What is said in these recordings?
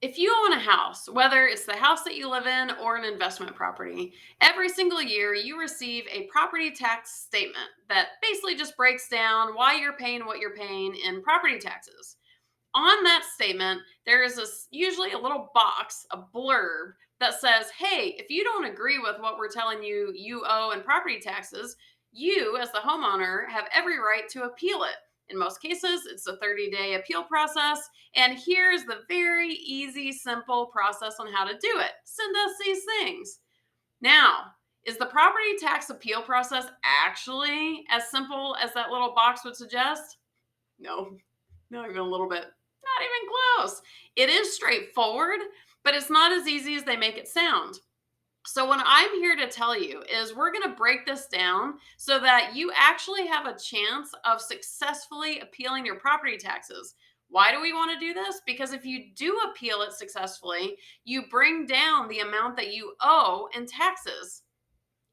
If you own a house, whether it's the house that you live in or an investment property, every single year you receive a property tax statement that basically just breaks down why you're paying what you're paying in property taxes. On that statement, there is usually a little box, a blurb that says, "Hey, if you don't agree with what we're telling you you owe in property taxes, you as the homeowner have every right to appeal it." In most cases, it's a 30-day appeal process, and here's the very easy, simple process on how to do it. Send us these things. Now, is the property tax appeal process actually as simple as that little box would suggest? No, not even a little bit. Not even close. It is straightforward, but it's not as easy as they make it sound. So, what I'm here to tell you is we're going to break this down so that you actually have a chance of successfully appealing your property taxes. Why do we want to do this? Because if you do appeal it successfully, you bring down the amount that you owe in taxes.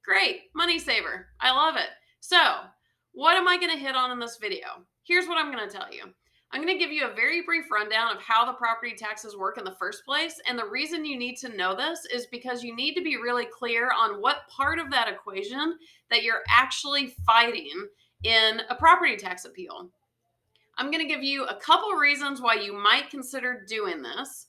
Great, money saver. I love it. So, what am I going to hit on in this video? Here's what I'm going to tell you. I'm going to give you a very brief rundown of how the property taxes work in the first place. And the reason you need to know this is because you need to be really clear on what part of that equation that you're actually fighting in a property tax appeal. I'm going to give you a couple reasons why you might consider doing this.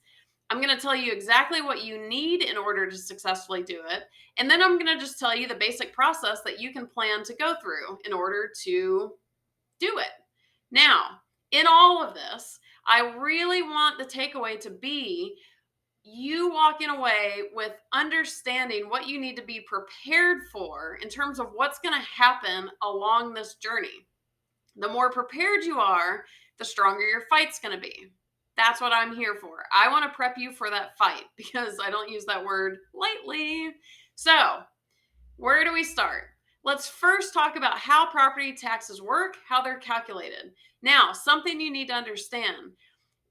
I'm going to tell you exactly what you need in order to successfully do it. And then I'm going to just tell you the basic process that you can plan to go through in order to do it. Now, in all of this, I really want the takeaway to be you walking away with understanding what you need to be prepared for in terms of what's going to happen along this journey. The more prepared you are, the stronger your fight's going to be. That's what I'm here for. I want to prep you for that fight because I don't use that word lightly. So, where do we start? Let's first talk about how property taxes work, how they're calculated. Now, something you need to understand.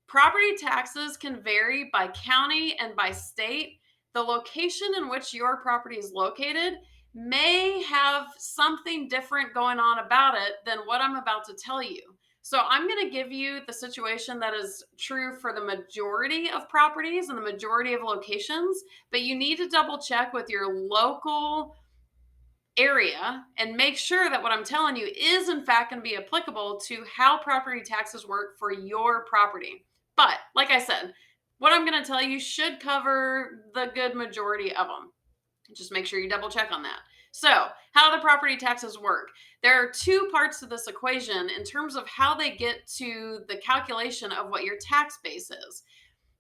Property taxes can vary by county and by state. The location in which your property is located may have something different going on about it than what I'm about to tell you. So, I'm going to give you the situation that is true for the majority of properties and the majority of locations, but you need to double check with your local area and make sure that what I'm telling you is in fact going to be applicable to how property taxes work for your property. But like I said, what I'm going to tell you should cover the good majority of them. Just make sure you double check on that. So, how do the property taxes work? There are two parts to this equation in terms of how they get to the calculation of what your tax base is.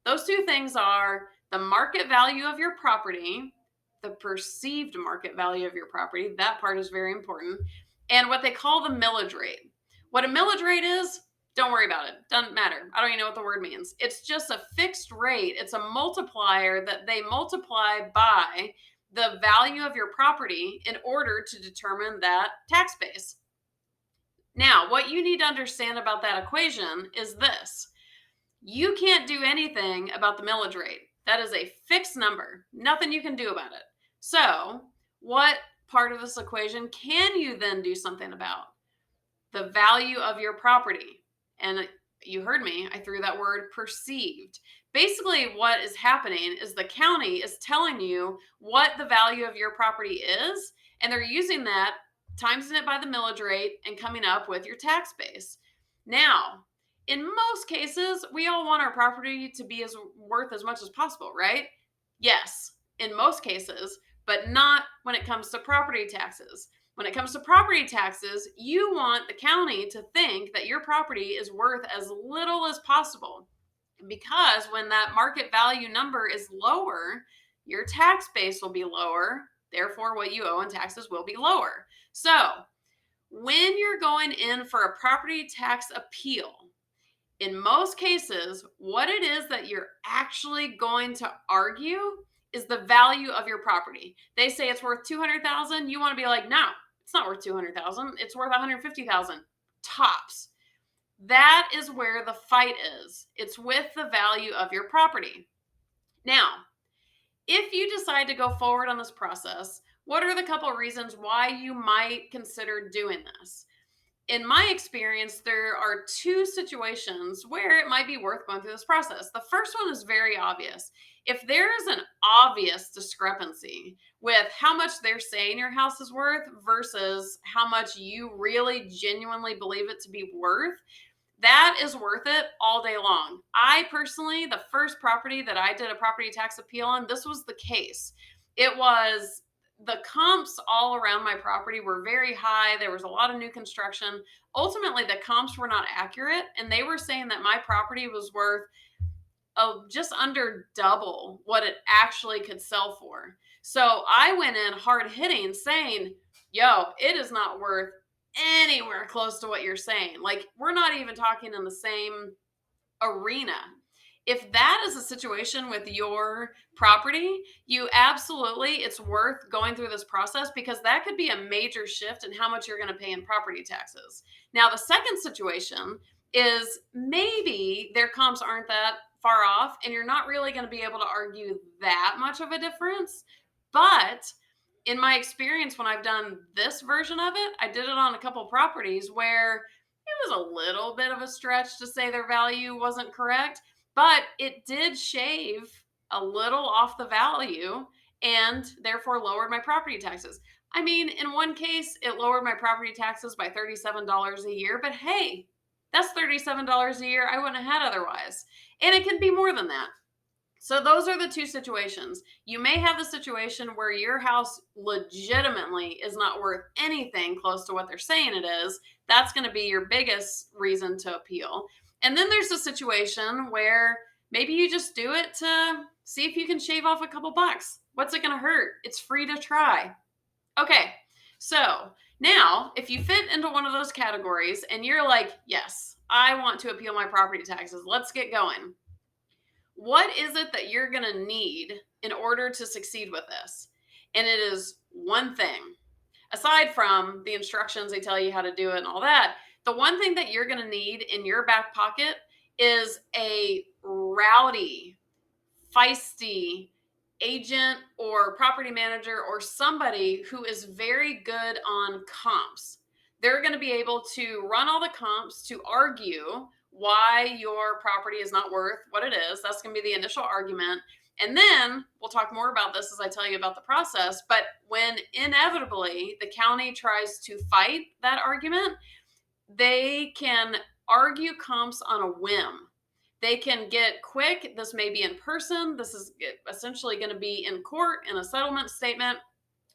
Those two things are the market value of your property, the perceived market value of your property. That part is very important. And what they call the millage rate. What a millage rate is, don't worry about it. Doesn't matter. I don't even know what the word means. It's just a fixed rate. It's a multiplier that they multiply by the value of your property in order to determine that tax base. Now, what you need to understand about that equation is this. You can't do anything about the millage rate. That is a fixed number. Nothing you can do about it. So, what part of this equation can you then do something about? The value of your property. And you heard me, I threw that word perceived. Basically, what is happening is the county is telling you what the value of your property is, and they're using that, timesing it by the millage rate, and coming up with your tax base. Now, in most cases, we all want our property to be as worth as much as possible, right? Yes, in most cases, but not when it comes to property taxes. When it comes to property taxes, you want the county to think that your property is worth as little as possible. Because when that market value number is lower, your tax base will be lower. Therefore, what you owe in taxes will be lower. So, when you're going in for a property tax appeal, in most cases, what it is that you're actually going to argue is the value of your property. They say it's worth 200,000, you want to be like, "No, it's not worth 200,000. It's worth 150,000 tops." That is where the fight is. It's with the value of your property. Now, if you decide to go forward on this process, what are the couple of reasons why you might consider doing this? in my experience, there are two situations where it might be worth going through this process. The first one is very obvious. If there is an obvious discrepancy with how much they're saying your house is worth versus how much you really genuinely believe it to be worth, that is worth it all day long. I personally, the first property that I did a property tax appeal on, this was the case. It was the comps all around my property were very high. There was a lot of new construction. Ultimately, the comps were not accurate, and they were saying that my property was worth just under double what it actually could sell for. So I went in hard hitting saying, yo, it is not worth anywhere close to what you're saying. Like, we're not even talking in the same arena. If that is a situation with your property, you absolutely, it's worth going through this process because that could be a major shift in how much you're going to pay in property taxes. Now, the second situation is maybe their comps aren't that far off and you're not really going to be able to argue that much of a difference. But in my experience, when I've done this version of it, I did it on a couple properties where it was a little bit of a stretch to say their value wasn't correct, but it did shave a little off the value and therefore lowered my property taxes. I mean, in one case, it lowered my property taxes by $37 a year, but hey, that's $37 a year I wouldn't have had otherwise. And it can be more than that. So those are the two situations. You may have the situation where your house legitimately is not worth anything close to what they're saying it is. That's going to be your biggest reason to appeal. And then there's a situation where maybe you just do it to see if you can shave off a couple bucks. What's it going to hurt? It's free to try. Okay, so now if you fit into one of those categories and you're like, yes, I want to appeal my property taxes, let's get going. What is it that you're going to need in order to succeed with this? And it is one thing. Aside from the instructions, they tell you how to do it and all that, the one thing that you're going to need in your back pocket is a rowdy, feisty agent or property manager or somebody who is very good on comps. They're going to be able to run all the comps to argue why your property is not worth what it is. That's going to be the initial argument. And then we'll talk more about this as I tell you about the process. But when inevitably the county tries to fight that argument, they can argue comps on a whim. They can get quick. This may be in person. This is essentially going to be in court in a settlement statement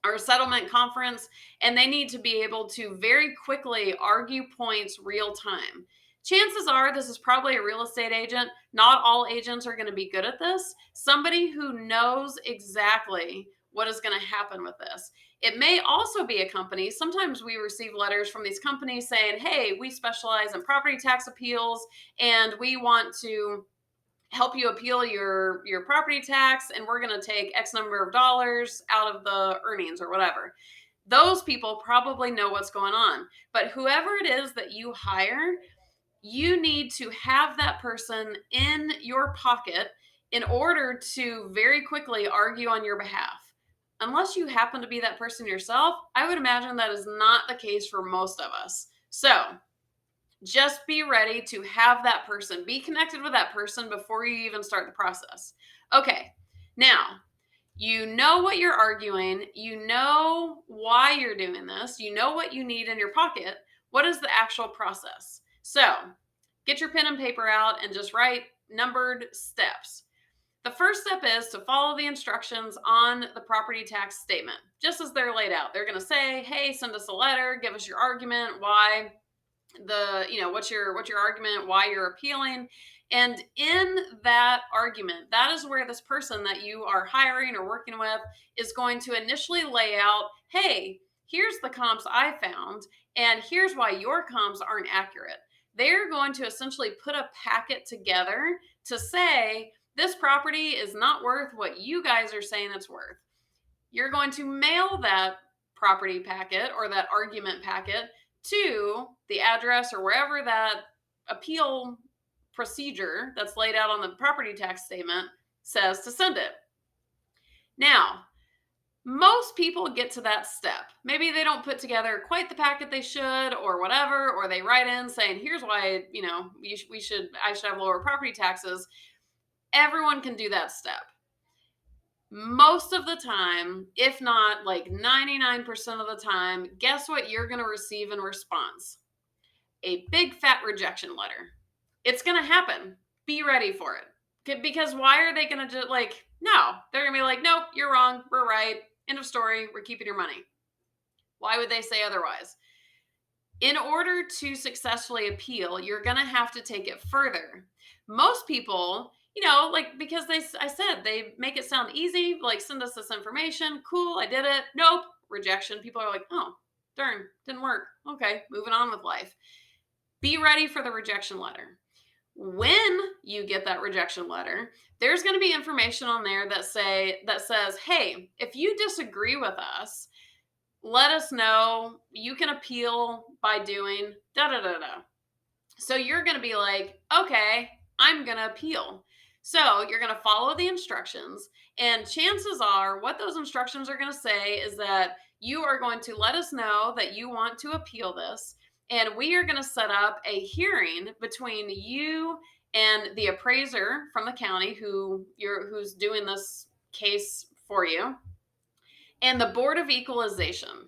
or a settlement conference. And they need to be able to very quickly argue points real time. Chances are this is probably a real estate agent. Not all agents are going to be good at this. Somebody who knows exactly what is going to happen with this. It may also be a company. Sometimes we receive letters from these companies saying, hey, we specialize in property tax appeals and we want to help you appeal your property tax and we're going to take X number of dollars out of the earnings or whatever. Those people probably know what's going on. But whoever it is that you hire, you need to have that person in your pocket in order to very quickly argue on your behalf. Unless you happen to be that person yourself, I would imagine that is not the case for most of us. So just be ready to have that person, be connected with that person before you even start the process. Okay, now you know what you're arguing, you know why you're doing this, you know what you need in your pocket. What is the actual process? So get your pen and paper out and just write numbered steps. The first step is to follow the instructions on the property tax statement, just as they're laid out. They're going to say, hey, send us a letter, give us your argument, why what's your argument, why you're appealing. And in that argument, that is where this person that you are hiring or working with is going to initially lay out, hey, here's the comps I found, and here's why your comps aren't accurate. They're going to essentially put a packet together to say, this property is not worth what you guys are saying it's worth. You're going to mail that property packet or that argument packet to the address or wherever that appeal procedure that's laid out on the property tax statement says to send it. Now, Most people get to that step. Maybe they don't put together quite the packet they should or whatever, or they write in saying, here's why, I should have lower property taxes. Everyone can do that step. Most of the time, if not like 99% of the time, guess what you're going to receive in response? A big fat rejection letter. It's going to happen. Be ready for it. Because why are they going to no, they're going to be like, nope, you're wrong. We're right. End of story. We're keeping your money. Why would they say otherwise? In order to successfully appeal, you're going to have to take it further. Most people, because I said they make it sound easy, like send us this information. Cool, I did it. Nope, rejection. People are like, oh, darn, didn't work. Okay, moving on with life. Be ready for the rejection letter. When you get that rejection letter, there's going to be information on there that says, hey, if you disagree with us, let us know. You can appeal by doing da da da da. So you're going to be like, okay, I'm going to appeal. So you're going to follow the instructions, and chances are what those instructions are going to say is that you are going to let us know that you want to appeal this, and we are going to set up a hearing between you and the appraiser from the county who's doing this case for you, and the Board of Equalization.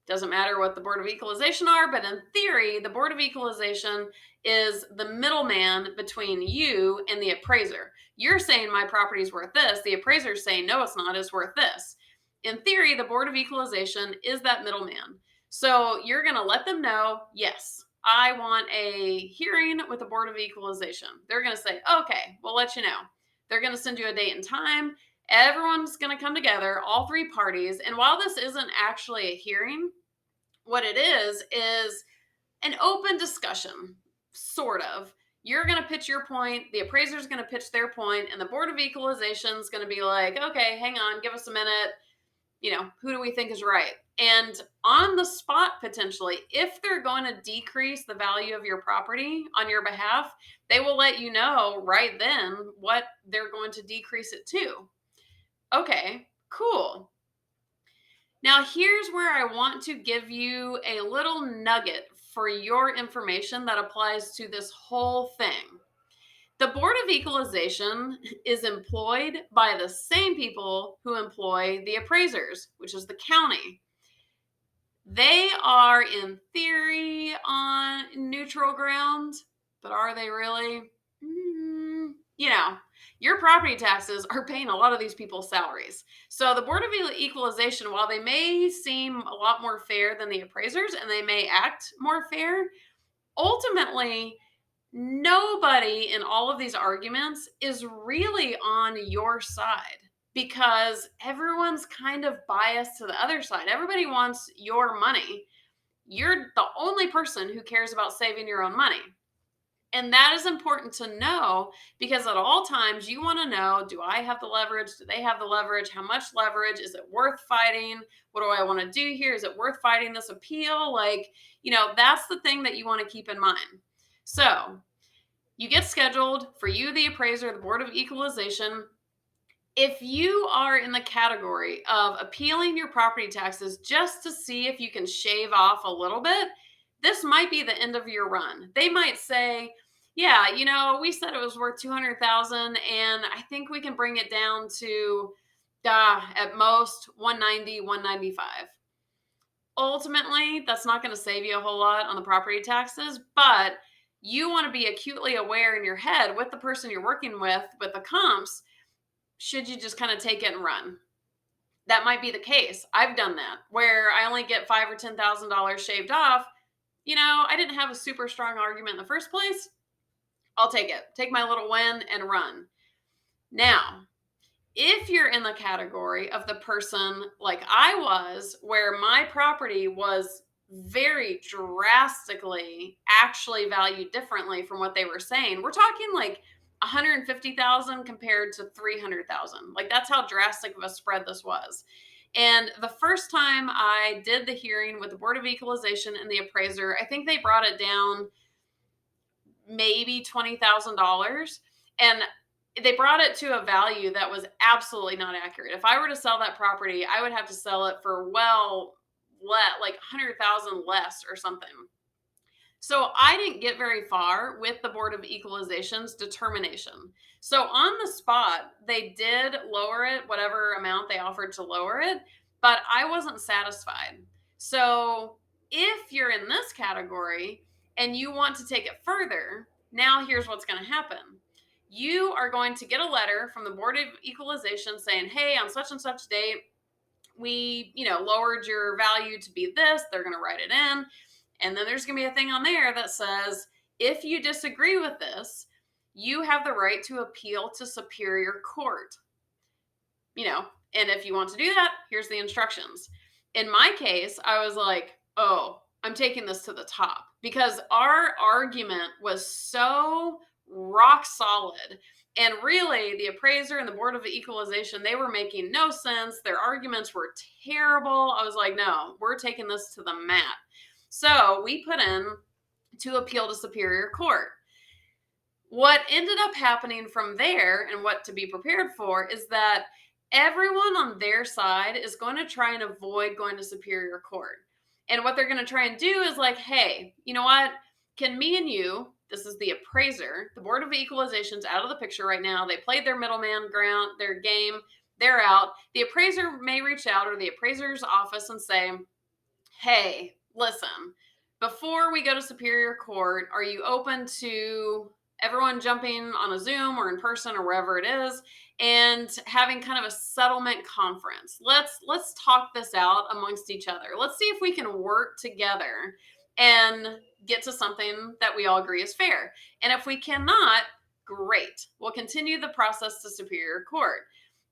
Doesn't matter what the Board of Equalization are, but in theory, the Board of Equalization is the middleman between you and the appraiser. You're saying my property's worth this. The appraiser's saying, no, it's not. It's worth this. In theory, the Board of Equalization is that middleman. So you're going to let them know, yes, I want a hearing with the Board of Equalization. They're going to say, okay, we'll let you know. They're going to send you a date and time. Everyone's going to come together, all three parties. And while this isn't actually a hearing, what it is an open discussion, sort of. You're going to pitch your point, the appraiser's going to pitch their point, and the Board of Equalization is going to be like, okay, hang on, give us a minute. Who do we think is right? And on the spot, potentially, if they're going to decrease the value of your property on your behalf, they will let you know right then what they're going to decrease it to. Okay, cool. Now, here's where I want to give you a little nugget for your information that applies to this whole thing. The Board of Equalization is employed by the same people who employ the appraisers, which is the county. They are, in theory, on neutral ground, but are they really? Your property taxes are paying a lot of these people's salaries. So the Board of Equalization, while they may seem a lot more fair than the appraisers and they may act more fair, ultimately, nobody in all of these arguments is really on your side because everyone's kind of biased to the other side. Everybody wants your money. You're the only person who cares about saving your own money. And that is important to know because at all times you want to know, do I have the leverage? Do they have the leverage? How much leverage? Is it worth fighting? What do I want to do here? Is it worth fighting this appeal? That's the thing that you want to keep in mind. So you get scheduled for you, the appraiser, the Board of Equalization. If you are in the category of appealing your property taxes just to see if you can shave off a little bit, this might be the end of your run. They might say, yeah, we said it was worth $200,000 and I think we can bring it down to at most $190,000, $195,000. Ultimately, that's not going to save you a whole lot on the property taxes, but you want to be acutely aware in your head with the person you're working with the comps, should you just kind of take it and run? That might be the case. I've done that where I only get $5,000 or $10,000 shaved off. I didn't have a super strong argument in the first place. I'll take it. Take my little win and run. Now, if you're in the category of the person like I was, where my property was very drastically actually valued differently from what they were saying, we're talking like 150,000 compared to 300,000. Like that's how drastic of a spread this was. And the first time I did the hearing with the Board of Equalization and the appraiser, I think they brought it down maybe $20,000. And they brought it to a value that was absolutely not accurate. If I were to sell that property, I would have to sell it for like 100,000 less or something. So I didn't get very far with the Board of Equalization's determination. So on the spot, they did lower it, whatever amount they offered to lower it, but I wasn't satisfied. So if you're in this category and you want to take it further, now here's what's going to happen. You are going to get a letter from the Board of Equalization saying, hey, on such and such date, we, lowered your value to be this. They're going to write it in. And then there's going to be a thing on there that says, if you disagree with this, you have the right to appeal to Superior Court. And if you want to do that, here's the instructions. In my case, I was like, oh, I'm taking this to the top because our argument was so rock solid. And really, the appraiser and the Board of Equalization, they were making no sense. Their arguments were terrible. I was like, no, we're taking this to the mat. So we put in to appeal to Superior Court. What ended up happening from there and what to be prepared for is that everyone on their side is going to try and avoid going to Superior Court. And what they're going to try and do is like, hey, you know what? Can me and you, this is the appraiser, the Board of Equalization's out of the picture right now. They played their middleman ground, their game. They're out. The appraiser may reach out or the appraiser's office and say, hey, listen, before we go to Superior Court, are you open to everyone jumping on a Zoom or in person or wherever it is and having kind of a settlement conference? Let's talk this out amongst each other. Let's see if we can work together and get to something that we all agree is fair. And if we cannot, great. We'll continue the process to Superior Court.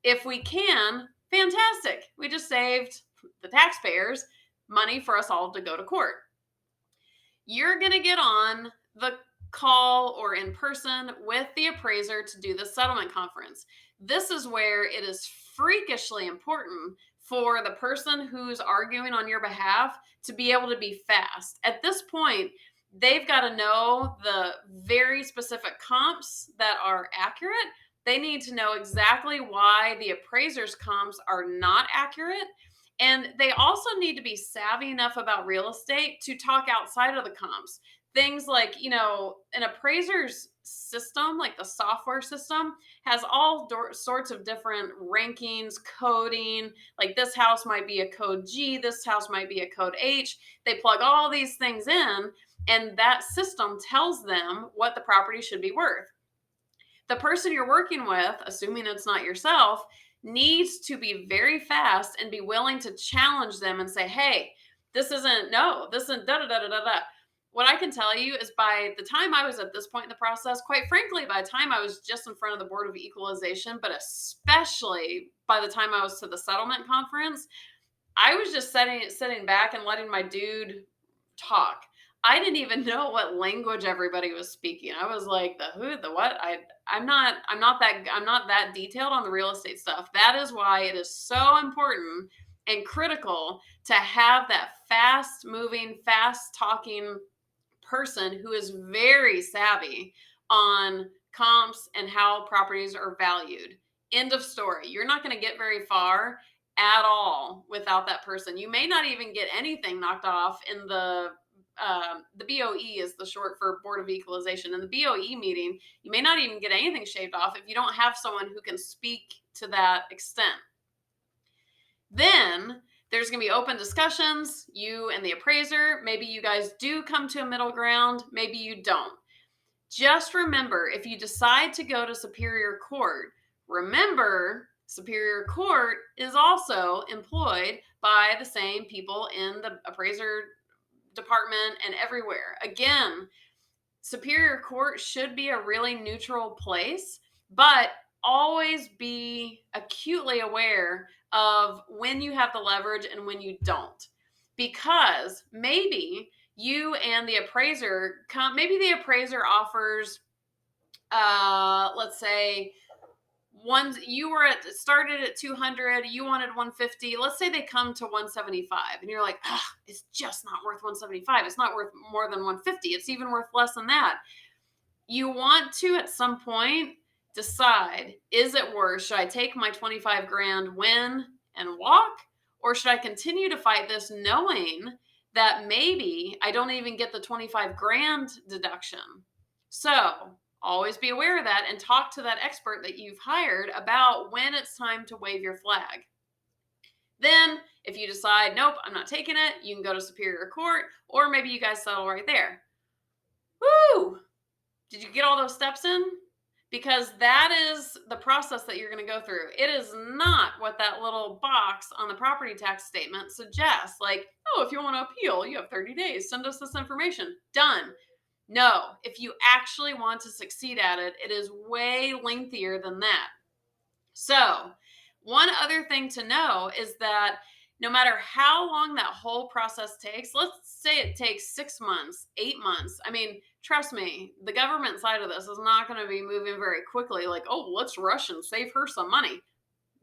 If we can, fantastic. We just saved the taxpayers money for us all to go to court. You're going to get on the call or in person with the appraiser to do the settlement conference. This is where it is freakishly important for the person who's arguing on your behalf to be able to be fast. At this point, they've got to know the very specific comps that are accurate. They need to know exactly why the appraiser's comps are not accurate. And they also need to be savvy enough about real estate to talk outside of the comps. Things like, an appraiser's system, like the software system, has all sorts of different rankings, coding. Like this house might be a code G, this house might be a code H. They plug all these things in, and that system tells them what the property should be worth. The person you're working with, assuming it's not yourself, needs to be very fast and be willing to challenge them and say, hey, this isn't da da da da da. What I can tell you is by the time I was at this point in the process, quite frankly, by the time I was just in front of the Board of Equalization, but especially by the time I was to the settlement conference, I was just sitting back and letting my dude talk. I didn't even know what language everybody was speaking. I was like, the who, the what? I'm not that detailed on the real estate stuff. That is why it is so important and critical to have that fast moving, fast talking person who is very savvy on comps and how properties are valued. End of story. You're not going to get very far at all without that person. You may not even get anything knocked off in the BOE is the short for Board of Equalization. In the BOE meeting, you may not even get anything shaved off if you don't have someone who can speak to that extent. Then there's going to be open discussions, you and the appraiser. Maybe you guys do come to a middle ground. Maybe you don't. Just remember, if you decide to go to Superior Court, remember Superior Court is also employed by the same people in the appraiser department and everywhere. Again, Superior Court should be a really neutral place, but always be acutely aware of when you have the leverage and when you don't. Because maybe you and the appraiser maybe the appraiser offers, let's say, you were started at 200, you wanted 150. Let's say they come to 175 and you're like, it's just not worth 175. It's not worth more than 150. It's even worth less than that. You want to, at some point, decide, is it worth, should I take my 25 grand win and walk, or should I continue to fight this knowing that maybe I don't even get the 25 grand deduction? So always be aware of that and talk to that expert that you've hired about when it's time to wave your flag. Then, if you decide, nope, I'm not taking it, you can go to Superior Court, or maybe you guys settle right there. Woo! Did you get all those steps in? Because that is the process that you're going to go through. It is not what that little box on the property tax statement suggests. Like, oh, if you want to appeal, you have 30 days. Send us this information. Done. No, if you actually want to succeed at it, it is way lengthier than that. So, one other thing to know is that no matter how long that whole process takes, let's say it takes 6 months, 8 months. I mean, trust me, the government side of this is not going to be moving very quickly, like, oh, let's rush and save her some money.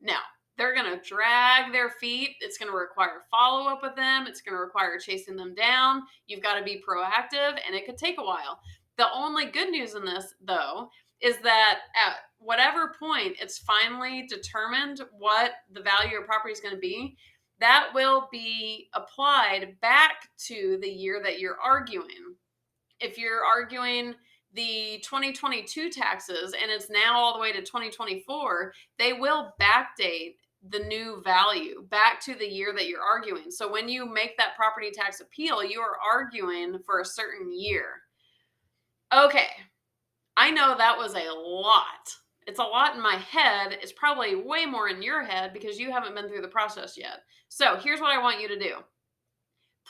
No, they're going to drag their feet. It's going to require follow up with them. It's going to require chasing them down. You've got to be proactive, and it could take a while. The only good news in this, though, is that at whatever point it's finally determined what the value of your property is going to be, that will be applied back to the year that you're arguing. If you're arguing the 2022 taxes and it's now all the way to 2024, they will backdate the new value back to the year that you're arguing. So when you make that property tax appeal, you are arguing for a certain year. Okay, I know that was a lot. It's a lot in my head. It's probably way more in your head because you haven't been through the process yet. So here's what I want you to do.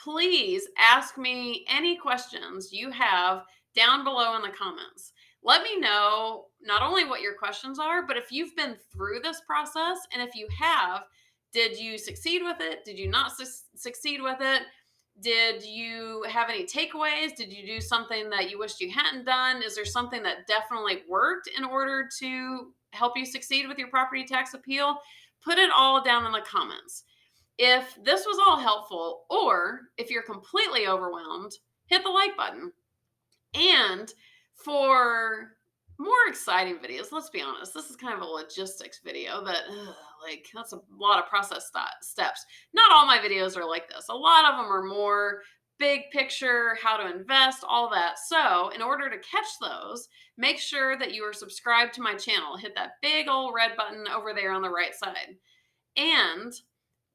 Please ask me any questions you have down below in the comments. Let me know not only what your questions are, but if you've been through this process, and if you have, did you succeed with it? Did you not succeed with it? Did you have any takeaways? Did you do something that you wished you hadn't done? Is there something that definitely worked in order to help you succeed with your property tax appeal? Put it all down in the comments. If this was all helpful, or if you're completely overwhelmed, hit the like button. And for more exciting videos, let's be honest, this is kind of a logistics video that, like, that's a lot of process steps. Not all my videos are like this. A lot of them are more big picture, how to invest, all that. So in order to catch those, make sure that you are subscribed to my channel. Hit that big old red button over there on the right side. And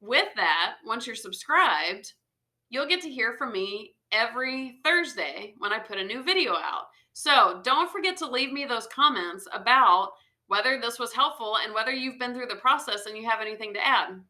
with that, once you're subscribed, you'll get to hear from me every Thursday when I put a new video out. So don't forget to leave me those comments about whether this was helpful and whether you've been through the process and you have anything to add.